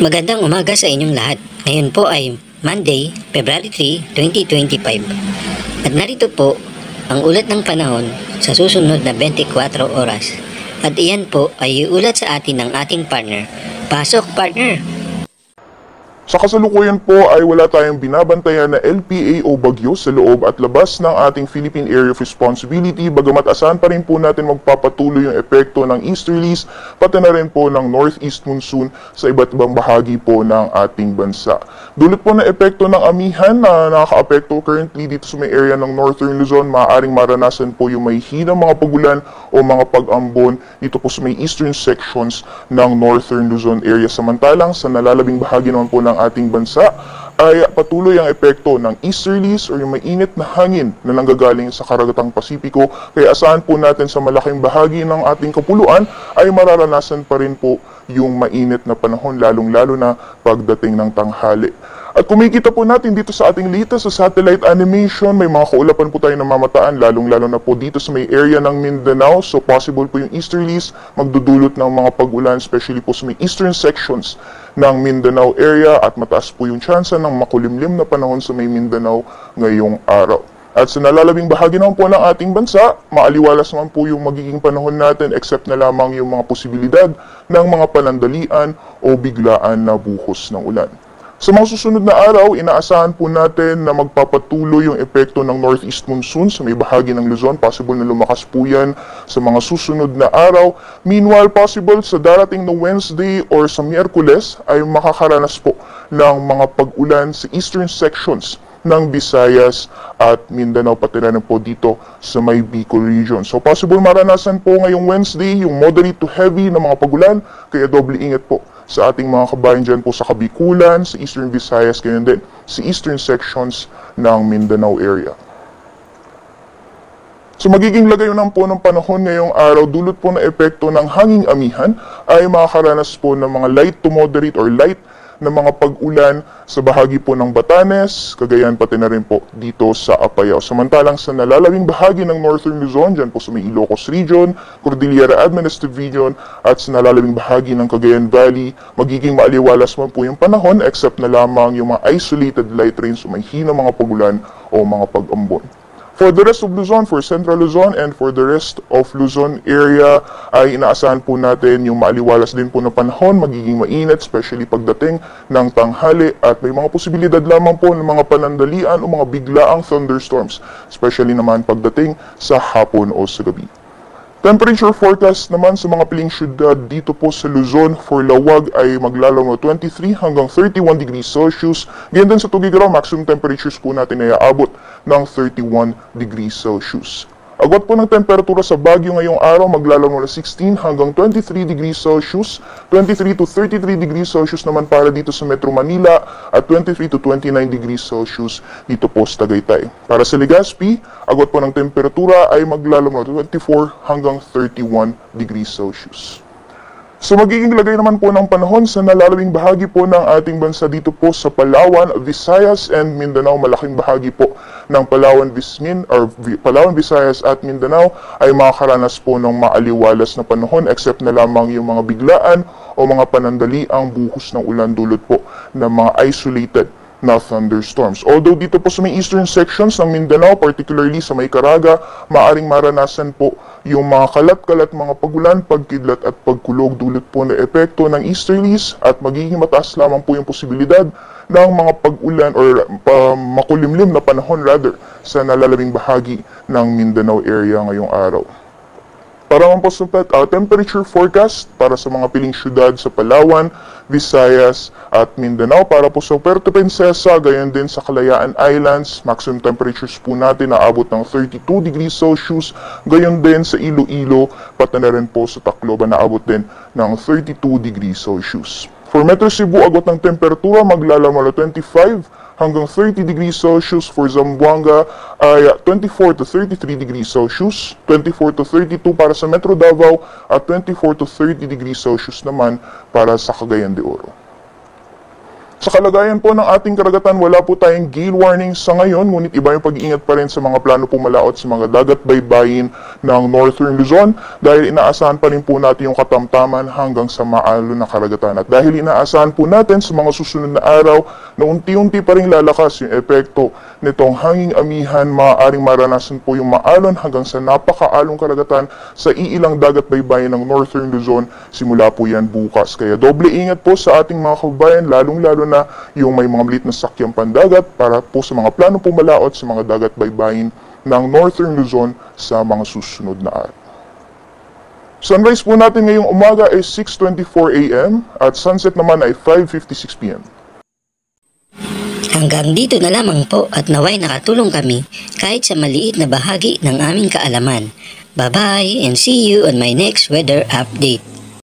Magandang umaga sa inyong lahat. Ngayon po ay Monday, February 3, 2025. At narito po ang ulat ng panahon sa susunod na 24 oras. At iyan po ay iulat sa atin ng ating partner. Pasok, partner! Sa kasalukuyan po ay wala tayong binabantayan na LPA o bagyo sa loob at labas ng ating Philippine Area of Responsibility, bagamat asahan pa rin po natin magpapatuloy yung epekto ng easterlies pati na rin po ng northeast monsoon sa iba't ibang bahagi po ng ating bansa. Dulot po na epekto ng amihan na nakaka-apekto currently dito sa may area ng Northern Luzon, maaaring maranasan po yung may hinang mga pagulan o mga pag-ambon dito po sa may eastern sections ng Northern Luzon area. Samantalang sa nalalabing bahagi naman po ng ating bansa ay patuloy ang epekto ng easterlies o yung mainit na hangin na nanggagaling sa karagatang Pasipiko. Kaya asahan po natin sa malaking bahagi ng ating kapuluan ay mararanasan pa rin po yung mainit na panahon, lalong-lalo na pagdating ng tanghali. At kumikita po natin dito sa ating latest sa satellite animation, may mga kaulapan po tayo na mamataan, lalong-lalo na po dito sa may area ng Mindanao. So possible po yung easterlies magdudulot ng mga pag-ulan, especially po sa may eastern sections ng Mindanao area, at mataas po yung tsansa ng makulimlim na panahon sa may Mindanao ngayong araw. At sa nalalabing bahagi naman po ng ating bansa, maaliwalas naman po yung magiging panahon natin except na lamang yung mga posibilidad ng mga panandalian o biglaan na buhos ng ulan. Sa mga susunod na araw, inaasahan po natin na magpapatuloy yung epekto ng northeast monsoon sa may bahagi ng Luzon. Possible na lumakas po yan sa mga susunod na araw. Meanwhile, possible sa darating na Wednesday or sa Miyerkules ay makakaranas po ng mga pag-ulan sa eastern sections ng Visayas at Mindanao, pati na po dito sa may Bicol region. So possible maranasan po ngayong Wednesday yung moderate to heavy na mga pag-ulan, kaya doble ingat po sa ating mga kabayan dyan po sa Kabikulan, sa Eastern Visayas, ganyan din sa eastern sections ng Mindanao area. So magiging lagay naman po ng panahon ngayong araw, dulot po na epekto ng hanging amihan ay makakaranas po ng mga light to moderate or light na mga pag-ulan sa bahagi po ng Batanes, Cagayan, pati na rin po dito sa Apayao. Samantalang sa nalalabing bahagi ng Northern Luzon, dyan po sa may Ilocos Region, Cordillera Administrative Region, at sa nalalabing bahagi ng Cagayan Valley, magiging maaliwalas man po yung panahon except na lamang yung mga isolated light rains o may hinang mga pagulan o mga pag-ambon. For the rest of Luzon, for Central Luzon, and for the rest of Luzon area, ay inaasahan po natin yung maaliwalas din po na panahon, magiging mainit, especially pagdating ng tanghali, at may mga posibilidad lamang po ng mga panandalian o mga biglaang thunderstorms, especially naman pagdating sa hapon o sa gabi. Temperature forecast naman sa mga piling syudad dito po sa Luzon for Lawag ay maglalaro 23 hanggang 31 degrees Celsius. Ganyan din sa Tuguegarao, maximum temperatures po natin ay aabot ng 31 degrees Celsius. Agwat po ng temperatura sa Baguio ngayong araw, maglalaro na 16 hanggang 23 degrees Celsius, 23 to 33 degrees Celsius naman para dito sa Metro Manila, at 23 to 29 degrees Celsius dito po sa Tagaytay. Para sa Legazpi, agwat po ng temperatura ay maglalaro na 24 hanggang 31 degrees Celsius. So magiging lagay naman po ng panahon sa nalalabing bahagi po ng ating bansa dito po sa Palawan, Visayas, and Mindanao. Malaking bahagi po ng Palawan, Visayas at Mindanao ay makakaranas po ng maaliwalas na panahon except na lamang yung mga biglaan o mga panandaliang buhos ng ulan dulot po ng mga isolated na thunderstorms. Although dito po sa may eastern sections ng Mindanao, particularly sa may Caraga, maaring maranasan po yung mga kalat-kalat mga pagulan, pagkidlat at pagkulog dulot po na epekto ng easterlies, at magiging mataas lamang po yung posibilidad ng mga pag-ulan or makulimlim na panahon rather sa nalalabing bahagi ng Mindanao area ngayong araw. Para man po sa temperature forecast para sa mga piling syudad sa Palawan, Visayas at Mindanao, para po sa Puerto Princesa, gayon din sa Kalayaan Islands, maximum temperatures po natin naabot ng 32 degrees Celsius, gayon din sa Iloilo, pati na rin po sa Tacloban naabot din ng 32 degrees Celsius. For Metro Cebu, agwat ng temperatura maglalaro na 25 hanggang 30 degrees Celsius. For Zamboanga ay 24 to 33 degrees Celsius, 24 to 32 para sa Metro Davao, at 24 to 30 degrees Celsius naman para sa Cagayan de Oro. Sa kalagayan po ng ating karagatan, wala po tayong gale warning sa ngayon, ngunit iba yung pag-iingat pa rin sa mga plano pumalaot sa mga dagat baybayin ng Northern Luzon dahil inaasahan pa rin po natin yung katamtaman hanggang sa maalon na karagatan. At dahil inaasahan po natin sa mga susunod na araw na unti-unti pa rin lalakas yung epekto nitong hanging amihan, maaaring maranasan po yung maalon hanggang sa napakaalong karagatan sa iilang dagat baybayin ng Northern Luzon simula po yan bukas. Kaya doble ingat po sa ating mga kababayan, lalong-lalo na yung may mga maliit na sakyang pandagat para po sa mga plano pumalaot sa mga dagat baybayin ng Northern Luzon sa mga susunod na araw. Sunrise po natin ngayong umaga ay 6:24 a.m. at sunset naman ay 5:56 p.m. Hanggang dito na lamang po at naway nakatulong kami kahit sa maliit na bahagi ng aming kaalaman. Bye-bye and see you on my next weather update.